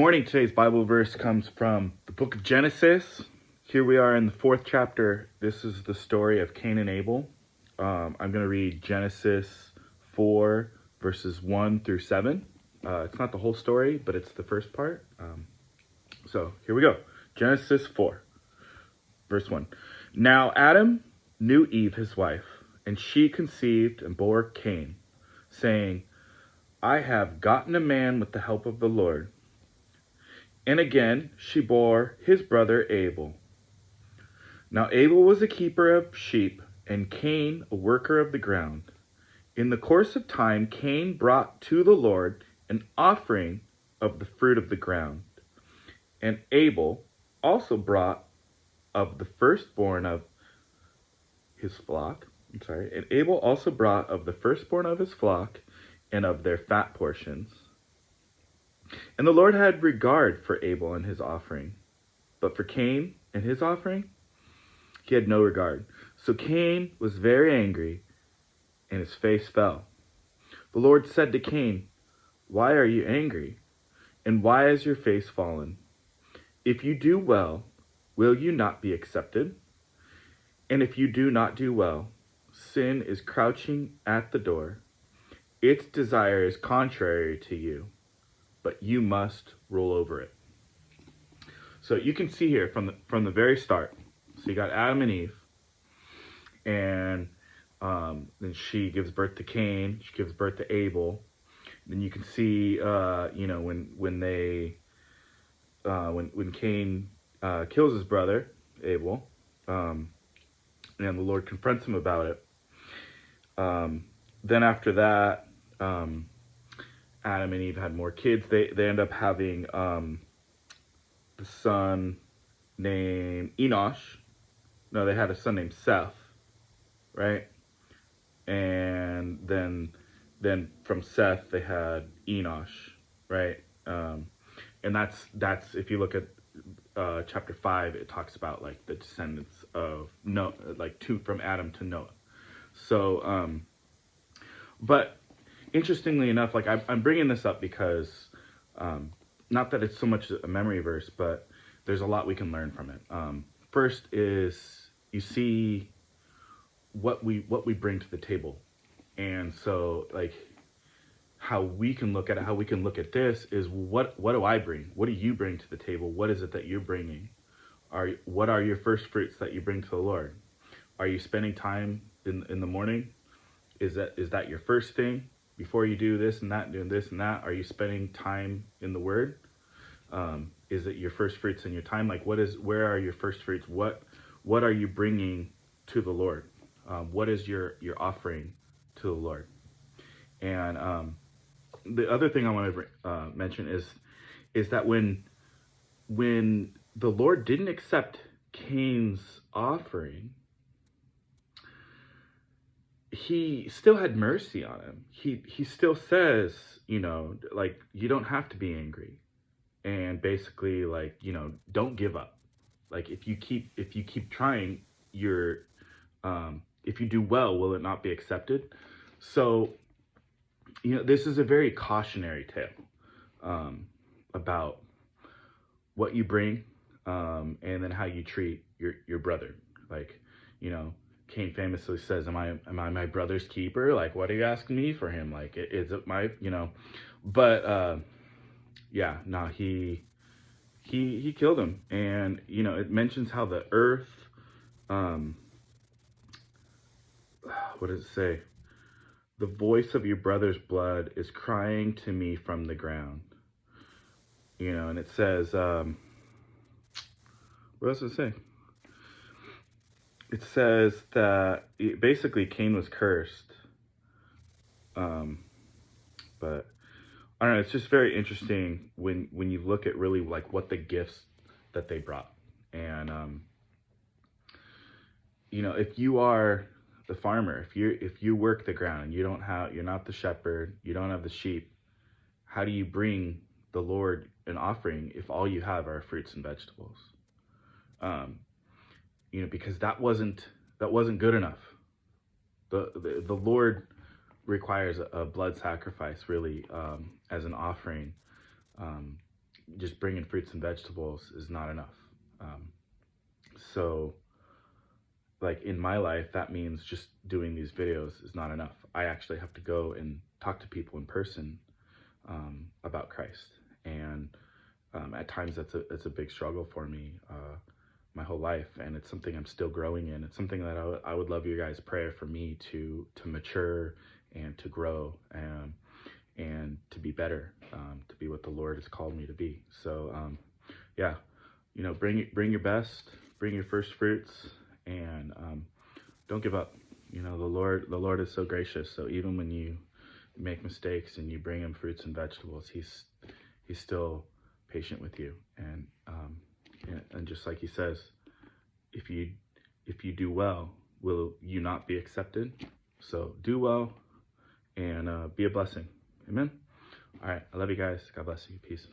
Morning. Today's Bible verse comes from the book of Genesis. Here we are in the 4th chapter. This is the story of Cain and Abel. I'm going to read Genesis 4 verses 1 through 7. It's not the whole story, but it's the first part. So here we go. Genesis 4 verse 1. Now Adam knew Eve his wife, and she conceived and bore Cain, saying, I have gotten a man with the help of the Lord. And again she bore his brother Abel. Now Abel was a keeper of sheep, and Cain a worker of the ground. In the course of time Cain brought to the Lord an offering of the fruit of the ground. And Abel also brought of the firstborn of his flock. And Abel also brought of the firstborn of his flock and of their fat portions. And the Lord had regard for Abel and his offering, but for Cain and his offering, he had no regard. So Cain was very angry, and his face fell. The Lord said to Cain, Why are you angry? And why is your face fallen? If you do well, will you not be accepted? And if you do not do well, sin is crouching at the door. Its desire is contrary to you, but you must rule over it. So you can see here from the very start. So you got Adam and Eve, and then she gives birth to Cain. She gives birth to Abel. Then you can see, when Cain kills his brother Abel, and the Lord confronts him about it. Then after that, Adam and Eve had more kids. They end up having the son named Enosh. No, they had a son named Seth, right? And then from Seth they had Enosh, right? And that's if you look at chapter 5, it talks about like the descendants of Noah, like two from Adam to Noah. So, but interestingly enough, like I'm bringing this up because, not that it's so much a memory verse, but there's a lot we can learn from it. First is you see what we bring to the table, and so like how we can look at it, how we can look at this is what do I bring? What do you bring to the table? What is it that you're bringing? What are your first fruits that you bring to the Lord? Are you spending time in the morning? Is that your first thing before you do this and that, doing this and that? Are you spending time in the Word? Is it your first fruits in your time? Like where are your first fruits? What are you bringing to the Lord? What is your offering to the Lord? And the other thing I want to mention is that when the Lord didn't accept Cain's offering, he still had mercy on him. He still says, like, you don't have to be angry, and basically, like, don't give up. Like, if you keep trying, if you do well, will it not be accepted? So, this is a very cautionary tale about what you bring, and then how you treat your brother. Like, Cain famously says, am I my brother's keeper? Like, what are you asking me for him? Like, is it my, but he killed him. And, it mentions how the earth, what does it say? The voice of your brother's blood is crying to me from the ground. And it says, what else does it say? It says that basically Cain was cursed. But I don't know, it's just very interesting when you look at really like what the gifts that they brought. And if you are the farmer, if you work the ground and you're not the shepherd, you don't have the sheep, how do you bring the Lord an offering if all you have are fruits and vegetables? Because that wasn't good enough. The Lord requires a blood sacrifice, really, as an offering, just bringing fruits and vegetables is not enough. So like in my life, that means just doing these videos is not enough. I actually have to go and talk to people in person about Christ. And at times it's a big struggle for me my whole life. And it's something I'm still growing in. It's something that I would love your guys' prayer for me to mature and to grow and to be better, to be what the Lord has called me to be. So yeah, you know, bring your best, bring your first fruits, and don't give up. You know, the Lord is so gracious. So even when you make mistakes and you bring him fruits and vegetables, he's still patient with you. And just like he says, if you do well, will you not be accepted? So do well and be a blessing. Amen. All right. I love you guys. God bless you. Peace.